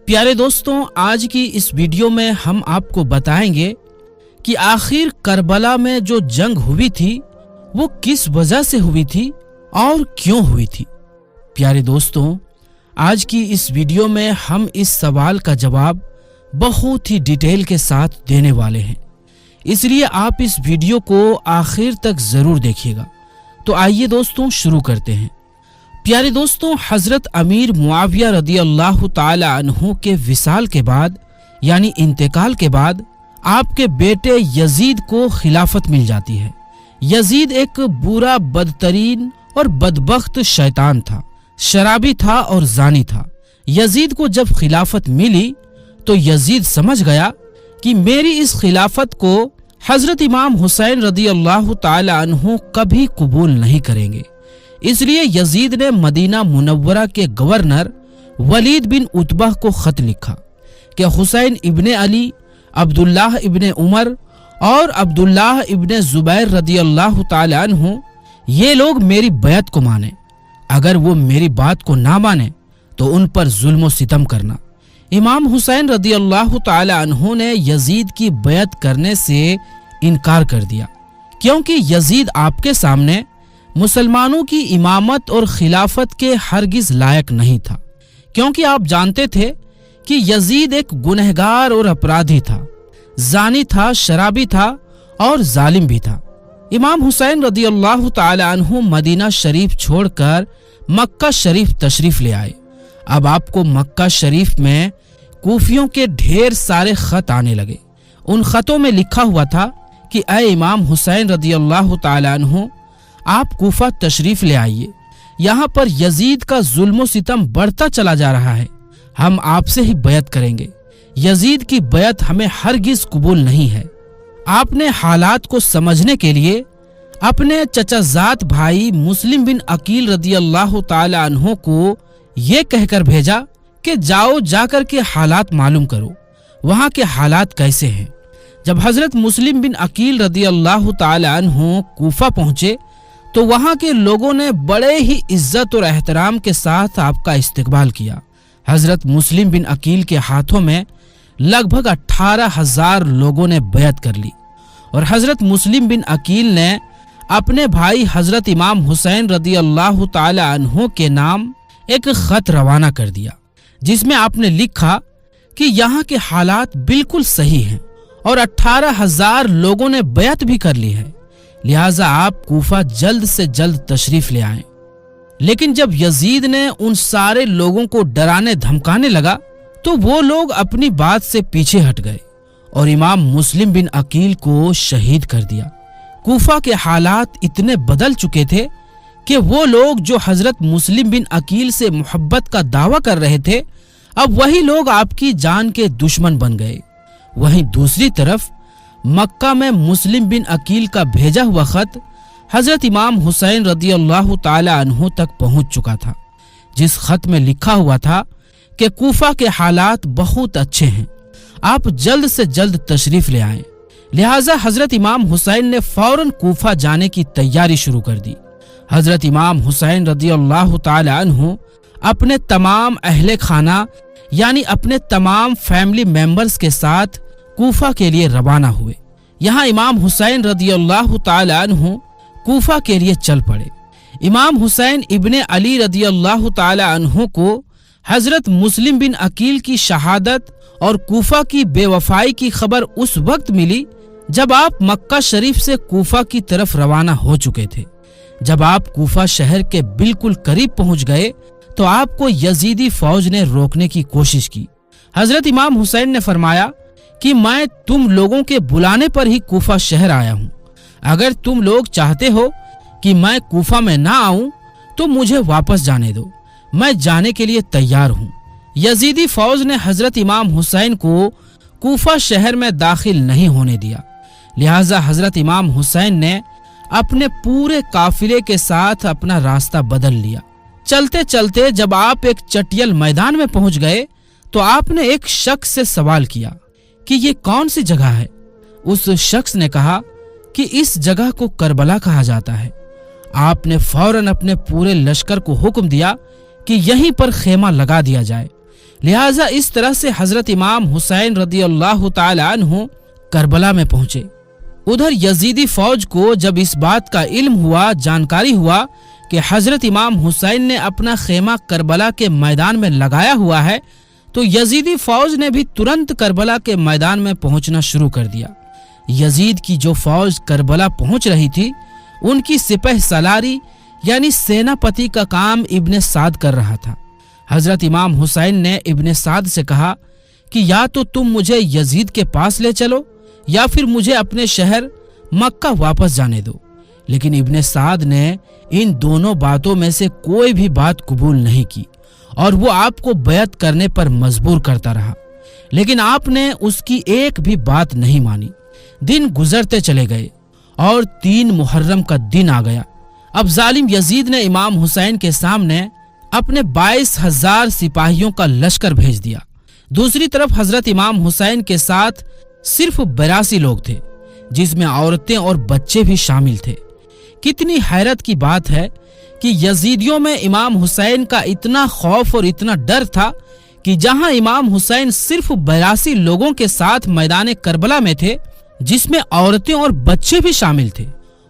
پیارے دوستوں، آج کی اس ویڈیو میں ہم آپ کو بتائیں گے کہ آخر کربلا میں جو جنگ ہوئی تھی وہ کس وجہ سے ہوئی تھی اور کیوں ہوئی تھی۔ پیارے دوستوں، آج کی اس ویڈیو میں ہم اس سوال کا جواب بہت ہی ڈیٹیل کے ساتھ دینے والے ہیں، اس لیے آپ اس ویڈیو کو آخر تک ضرور دیکھیے گا۔ تو آئیے دوستوں شروع کرتے ہیں۔ پیارے دوستوں، حضرت امیر معاویہ رضی اللہ تعالی عنہ کے وصال کے بعد یعنی انتقال کے بعد آپ کے بیٹے یزید کو خلافت مل جاتی ہے۔ یزید ایک برا، بدترین اور بدبخت شیطان تھا، شرابی تھا اور زانی تھا۔ یزید کو جب خلافت ملی تو یزید سمجھ گیا کہ میری اس خلافت کو حضرت امام حسین رضی اللہ تعالی عنہ کبھی قبول نہیں کریں گے۔ اس لیے یزید نے مدینہ منورہ کے گورنر ولید بن عتبہ کو خط لکھا کہ حسین ابن علی، عبداللہ ابن عمر اور عبداللہ ابن زبیر رضی اللہ تعالی عنہ یہ لوگ میری بیعت کو مانیں، اگر وہ میری بات کو نہ مانیں تو ان پر ظلم و ستم کرنا۔ امام حسین رضی اللہ تعالی عنہ نے یزید کی بیعت کرنے سے انکار کر دیا، کیونکہ یزید آپ کے سامنے مسلمانوں کی امامت اور خلافت کے ہرگز لائق نہیں تھا، کیونکہ آپ جانتے تھے کہ یزید ایک گنہگار اور اپرادھی تھا، زانی تھا، شرابی تھا اور ظالم بھی تھا۔ امام حسین رضی اللہ تعالی عنہ مدینہ شریف چھوڑ کر مکہ شریف تشریف لے آئے۔ اب آپ کو مکہ شریف میں کوفیوں کے ڈھیر سارے خط آنے لگے۔ ان خطوں میں لکھا ہوا تھا کہ اے امام حسین رضی اللہ تعالی عنہ، آپ کوفہ تشریف لے آئیے، یہاں پر یزید کا ظلم و ستم بڑھتا چلا جا رہا ہے، ہم آپ سے ہی بیعت کریں گے، یزید کی بیعت ہمیں ہرگز قبول نہیں ہے۔ آپ نے حالات کو سمجھنے کے لیے اپنے چچا زاد بھائی مسلم بن عقیل رضی اللہ تعالی عنہ کو یہ کہہ کر بھیجا کہ جاؤ، جا کر کے حالات معلوم کرو، وہاں کے حالات کیسے ہیں۔ جب حضرت مسلم بن عقیل رضی اللہ تعالی عنہ کوفہ پہنچے تو وہاں کے لوگوں نے بڑے ہی عزت اور احترام کے ساتھ آپ کا استقبال کیا۔ حضرت مسلم بن عقیل کے ہاتھوں میں لگ بھگ 18,000 لوگوں نے بیعت کر لی، اور حضرت مسلم بن عقیل نے اپنے بھائی حضرت امام حسین رضی اللہ تعالی عنہ کے نام ایک خط روانہ کر دیا، جس میں آپ نے لکھا کہ یہاں کے حالات بالکل صحیح ہیں اور 18,000 لوگوں نے بیعت بھی کر لی ہے، لہٰذا آپ کوفہ جلد سے جلد تشریف لے آئیں۔ لیکن جب یزید نے ان سارے لوگوں کو ڈرانے دھمکانے لگا تو وہ لوگ اپنی بات سے پیچھے ہٹ گئے اور امام مسلم بن عقیل کو شہید کر دیا۔ کوفہ کے حالات اتنے بدل چکے تھے کہ وہ لوگ جو حضرت مسلم بن عقیل سے محبت کا دعویٰ کر رہے تھے، اب وہی لوگ آپ کی جان کے دشمن بن گئے۔ وہیں دوسری طرف مکہ میں مسلم بن عقیل کا بھیجا ہوا خط حضرت امام حسین رضی اللہ تعالی عنہ تک پہنچ چکا تھا، جس خط میں لکھا ہوا تھا کہ کوفہ کے حالات بہت اچھے ہیں، آپ جلد سے جلد تشریف لے آئیں۔ لہٰذا حضرت امام حسین نے فوراً کوفہ جانے کی تیاری شروع کر دی۔ حضرت امام حسین رضی اللہ تعالی عنہ اپنے تمام اہل خانہ یعنی اپنے تمام فیملی ممبرز کے ساتھ کوفہ کے لیے روانہ ہوئے۔ یہاں امام حسین رضی اللہ تعالی عنہ کوفہ کے لیے چل پڑے۔ امام حسین ابن علی رضی اللہ تعالی عنہ کو حضرت مسلم بن عقیل کی شہادت اور کوفہ کی بے وفائی کی خبر اس وقت ملی جب آپ مکہ شریف سے کوفہ کی طرف روانہ ہو چکے تھے۔ جب آپ کوفہ شہر کے بالکل قریب پہنچ گئے تو آپ کو یزیدی فوج نے روکنے کی کوشش کی۔ حضرت امام حسین نے فرمایا کہ میں تم لوگوں کے بلانے پر ہی کوفہ شہر آیا ہوں، اگر تم لوگ چاہتے ہو کہ میں کوفہ میں نہ آؤں تو مجھے واپس جانے دو، میں جانے کے لیے تیار ہوں۔ یزیدی فوج نے حضرت امام حسین کو کوفہ شہر میں داخل نہیں ہونے دیا، لہٰذا حضرت امام حسین نے اپنے پورے قافلے کے ساتھ اپنا راستہ بدل لیا۔ چلتے چلتے جب آپ ایک چٹیل میدان میں پہنچ گئے تو آپ نے ایک شخص سے سوال کیا کہ یہ کون سی جگہ ہے؟ اس شخص نے کہا کہ اس جگہ کو کربلا کہا جاتا ہے۔ آپ نے فوراً اپنے پورے لشکر کو حکم دیا کہ یہیں پر خیمہ لگا دیا جائے، लिहाजा इस तरह से हजरत इमाम हुसैन रदी अल्लाह ताला अन्हु करबला में पहुंचे। उधर यजीदी फौज को जब इस बात का इल्म हुआ, जानकारी हुआ कि हजरत इमाम हुसैन ने अपना खेमा करबला के मैदान में लगाया हुआ है, तो यजीदी फौज ने भी तुरंत करबला के मैदान में पहुंचना शुरू कर दिया। यजीद की जो फौज करबला पहुंच रही थी, उनकी सिपह सलारी यानी सेनापति का काम इब्ने साद कर रहा था। हजरत इमाम हुसैन ने इब्ने साद से कहा कि या तो तुम मुझे यजीद के पास ले चलो या फिर मुझे अपने शहर मक्का वापस जाने दो। लेकिन इब्ने साद ने इन दोनों बातों में से कोई भी बात कबूल नहीं की और वो आपको बैत करने पर मजबूर करता रहा, लेकिन आपने उसकी एक भी बात नहीं मानी। दिन गुजरते चले गए और 3 मुहर्रम का दिन आ गया। अब जालिम यजीद ने इमाम हुसैन के सामने अपने 22,000 सिपाहियों का लश्कर भेज दिया। दूसरी तरफ हजरत इमाम हुसैन के साथ सिर्फ 82 लोग थे, जिसमें औरतें और बच्चे भी शामिल थे। कितनी हैरत की बात है कि यजीदियों में इमाम हुसैन का इतना खौफ और इतना डर था कि जहां इमाम हुसैन सिर्फ 82 लोगों के साथ मैदान करबला में थे, जिसमें औरतें और बच्चे भी शामिल थे,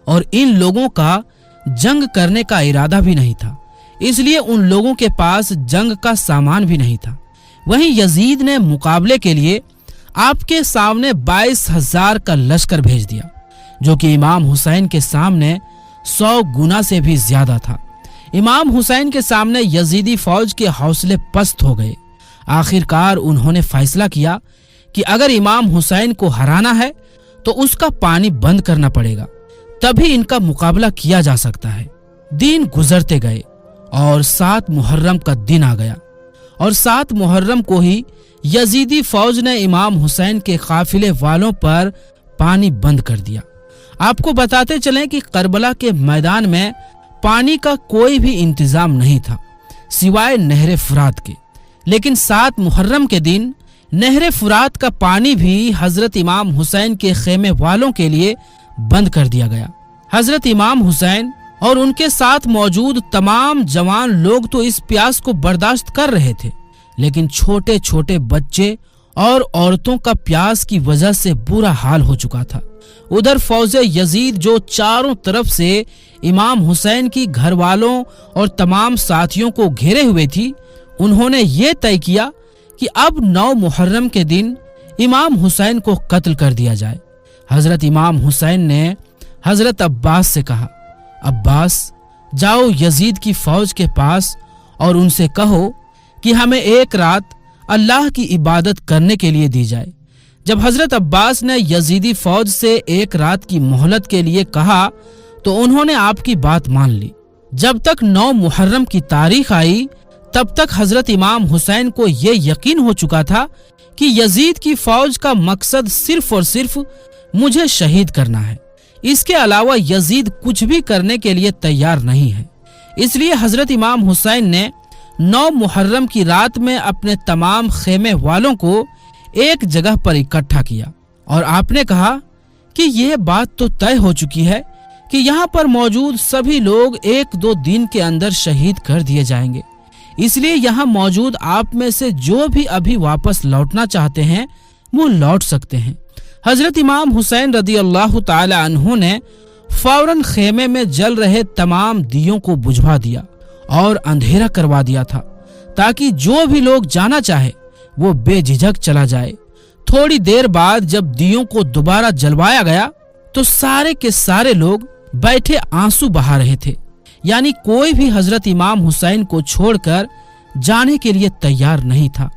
और इन लोगों का जंग करने का इरादा भी नहीं था, इसलिए उन लोगों के पास जंग का सामान भी नहीं था। वहीं यजीद ने मुकाबले के लिए आपके सामने 22,000 का लश्कर भेज दिया, जो कि इमाम हुसैन के सामने 100 गुना से भी ज्यादा था। इमाम हुसैन के सामने यजीदी फौज के हौसले पस्त हो गए। आखिरकार उन्होंने फैसला किया कि अगर इमाम हुसैन को हराना है तो उसका पानी बंद करना पड़ेगा, तभी इनका मुकाबला किया जा सकता है। दिन गुजरते गए और 7 मुहर्रम का दिन आ गया और 7 मुहर्रम को ही यजीदी फौज ने इमाम हुसैन के काफिले वालों पर पानी बंद कर दिया। आपको बताते चलें कि करबला के मैदान में पानी का कोई भी इंतजाम नहीं था सिवाय नहर फुरात के, लेकिन 7 मुहर्रम के दिन नहर फुरात का पानी भी हजरत इमाम हुसैन के खेमे वालों के लिए बंद कर दिया गया। हजरत इमाम हुसैन और उनके साथ मौजूद तमाम जवान लोग तो इस प्यास को बर्दाश्त कर रहे थे, लेकिन छोटे छोटे बच्चे और औरतों का प्यास की वजह से बुरा हाल हो चुका था। उधर फौज यजीद जो चारों तरफ से इमाम हुसैन की घर वालों और तमाम साथियों को घेरे हुए थी, उन्होंने ये तय किया कि अब 9 मुहर्रम के दिन इमाम हुसैन को कत्ल कर दिया जाए। हजरत इमाम हुसैन ने हजरत अब्बास से कहा, अब्बास जाओ यजीद की फौज के पास और उनसे कहो कि हमें एक रात अल्लाह की इबादत करने के लिए दी जाए। जब हजरत अब्बास ने यजीदी फौज से एक रात की मोहलत के लिए कहा तो उन्होंने आपकी बात मान ली। जब तक 9 मुहर्रम की तारीख आई तब तक हजरत इमाम हुसैन को ये यकीन हो चुका था कि यजीद की फौज का मकसद सिर्फ और सिर्फ मुझे शहीद करना है, इसके अलावा यजीद कुछ भी करने के लिए तैयार नहीं है। इसलिए हजरत इमाम हुसैन ने 9 मुहर्रम की रात में अपने तमाम खेमे वालों को एक जगह पर इकट्ठा किया और आपने कहा कि यह बात तो तय हो चुकी है कि यहाँ पर मौजूद सभी लोग 1-2 दिन के अंदर शहीद कर दिए जाएंगे, इसलिए यहाँ मौजूद आप में से जो भी अभी वापस लौटना चाहते हैं वो लौट सकते हैं। हजरत इमाम हुसैन रदी अल्लाह ताला अन्हु ने फौरन खेमे में जल रहे तमाम दियों को बुझवा दिया और अंधेरा करवा दिया था, ताकि जो भी लोग जाना चाहे वो बेझिझक चला जाए। थोड़ी देर बाद जब दियों को दोबारा जलवाया गया तो सारे के सारे लोग बैठे आंसू बहा रहे थे, यानी कोई भी हजरत इमाम हुसैन को छोड़कर जाने के लिए तैयार नहीं था।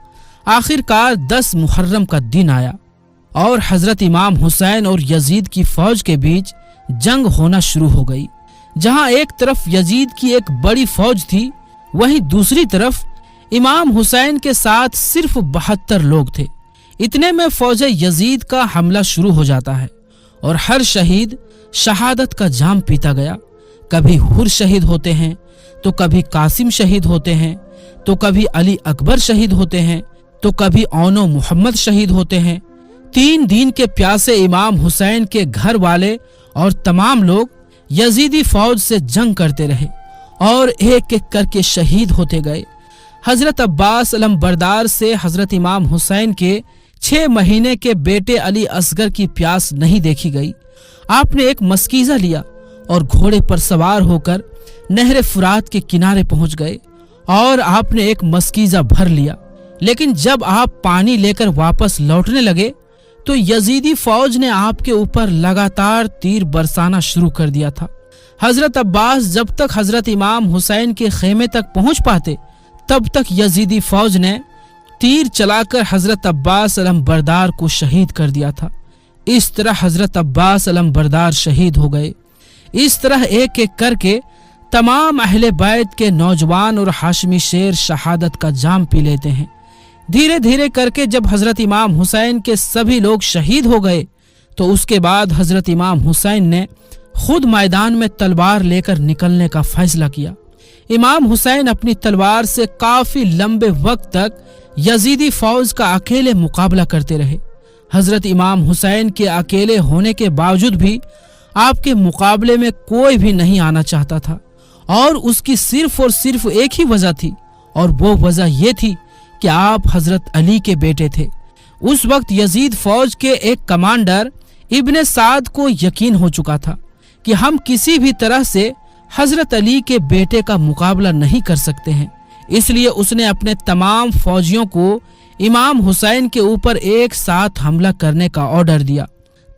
आखिरकार 10 मुहर्रम का दिन आया और हजरत इमाम हुसैन और यजीद की फौज के बीच जंग होना शुरू हो गई। जहां एक तरफ यजीद की एक बड़ी फौज थी, वहीं दूसरी तरफ इमाम हुसैन के साथ सिर्फ 72 लोग थे। इतने में फौज यजीद का हमला शुरू हो जाता है और हर शहीद शहादत का जाम पीता गया। कभी हुर शहीद होते हैं तो कभी कासिम शहीद होते हैं तो कभी अली अकबर शहीद होते हैं तो कभी औनो मोहम्मद शहीद होते हैं। 3 दिन के प्यासे इमाम हुसैन के घर वाले और तमाम लोग यजीदी फौज से जंग करते रहे और एक एक करके शहीद होते गए। हजरत अब्बास अलमबरदार से हजरत इमाम हुसैन के 6 महीने के बेटे अली असगर की प्यास नहीं देखी गई। आपने एक मस्कीजा लिया और घोड़े पर सवार होकर नहर फुरात के किनारे पहुंच गए और आपने एक मस्कीजा भर लिया। लेकिन जब आप पानी लेकर वापस लौटने लगे तो यजीदी फौज ने आपके ऊपर लगातार तीर बरसाना शुरू कर दिया था। हजरत अब्बास जब तक हजरत इमाम हुसैन के खेमे तक पहुंच पाते तब तक यजीदी फौज ने तीर चलाकर हजरत अब्बास अलमबरदार को शहीद कर दिया था। इस तरह हजरत अब्बास अलमबरदार शहीद हो गए। इस तरह एक एक करके तमाम अहले बैत के नौजवान और हाशमी शेर शहादत का जाम पी लेते हैं। धीरे धीरे करके जब हजरत इमाम हुसैन के सभी लोग शहीद हो गए तो उसके बाद हजरत इमाम हुसैन ने खुद मैदान में तलवार लेकर निकलने का फैसला किया। इमाम हुसैन अपनी तलवार से काफी लंबे वक्त तक यजीदी फौज का अकेले मुकाबला करते रहे। हजरत इमाम हुसैन के अकेले होने के बावजूद भी आपके मुकाबले में कोई भी नहीं आना चाहता था और उसकी सिर्फ और सिर्फ एक ही वजह थी और वो वजह ये थी कि आप हजरत अली के बेटे थे। उस वक्त यजीद फौज के एक कमांडर इब्ने साद को यकीन हो चुका था कि हम किसी भी तरह से हजरत अली के बेटे का मुकाबला नहीं कर सकते हैं। इसलिए उसने अपने तमाम फौजियों को इमाम हुसैन के ऊपर एक साथ हमला करने का ऑर्डर दिया।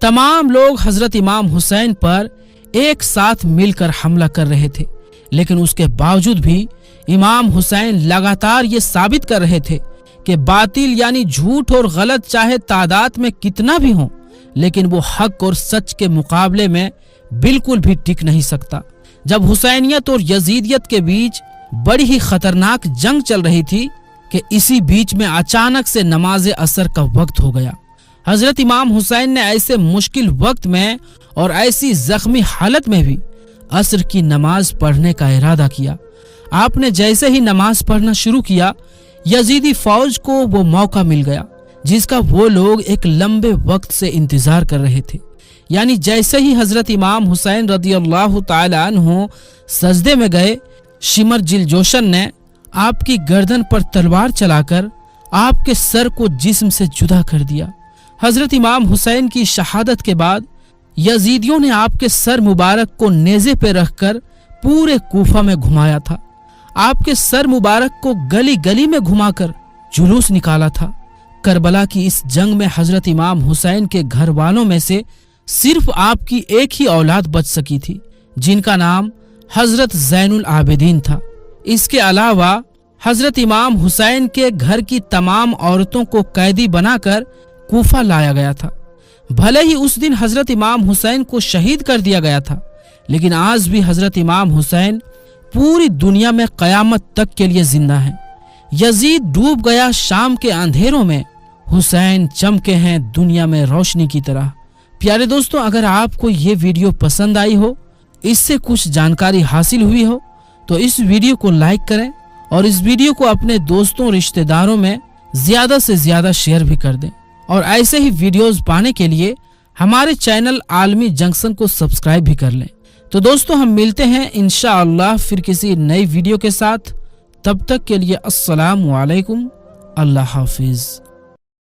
तमाम लोग हजरत इमाम हुसैन पर एक साथ मिलकर हमला कर रहे थे, लेकिन उसके बावजूद भी इमाम हुसैन लगातार ये साबित कर रहे थे कि बातिल यानी झूठ और गलत चाहे तादाद में कितना भी हो, लेकिन वो हक और सच के मुकाबले में बिल्कुल भी टिक नहीं सकता। जब हुसैनियत और यजीदियत के बीच बड़ी ही खतरनाक जंग चल रही थी कि इसी बीच में अचानक से नमाज असर का वक्त हो गया। हजरत इमाम हुसैन ने ऐसे मुश्किल वक्त में और ऐसी जख्मी हालत में भी असर की नमाज पढ़ने का इरादा किया। आपने जैसे ही नमाज पढ़ना शुरू किया, यजीदी फौज को वो मौका मिल गया जिसका वो लोग एक लंबे वक्त से इंतजार कर रहे थे। यानी जैसे ही हजरत इमाम हुसैन रदियल्लाहु ताला अन्हु सजदे में गए, शिमर जिलजोशन ने आपकी गर्दन पर तलवार चलाकर आपके सर को जिस्म से जुदा कर दिया। हजरत इमाम हुसैन की शहादत के बाद यजीदियों ने आपके सर मुबारक को नेज़े पे रखकर पूरे कूफा में घुमाया था। आपके सर मुबारक को गली गली में घुमाकर जुलूस निकाला था। करबला की इस जंग में हजरत इमाम हुसैन के घर वालों में से सिर्फ आपकी एक ही औलाद बच सकी थी, जिनका नाम हजरत ज़ैनुल आबिदीन था। इसके अलावा हजरत इमाम हुसैन के घर की तमाम औरतों को कैदी बनाकर कूफा लाया गया था। भले ही उस दिन हजरत इमाम हुसैन को शहीद कर दिया गया था, लेकिन आज भी हजरत इमाम हुसैन पूरी दुनिया में कयामत तक के लिए जिंदा है। यजीद डूब गया शाम के अंधेरों में, हुसैन चमके हैं दुनिया में रोशनी की तरह। प्यारे दोस्तों, अगर आपको ये वीडियो पसंद आई हो, इससे कुछ जानकारी हासिल हुई हो, तो इस वीडियो को लाइक करें और इस वीडियो को अपने दोस्तों रिश्तेदारों में ज्यादा से ज्यादा शेयर भी कर दें। और ऐसे ही वीडियोस पाने के लिए हमारे चैनल आलमी जंक्शन को सब्सक्राइब भी कर लें। तो दोस्तों, हम मिलते हैं इंशाअल्लाह फिर किसी नई वीडियो के साथ। तब तक के लिए अस्सलामु अलैकुम, अल्लाह हाफिज।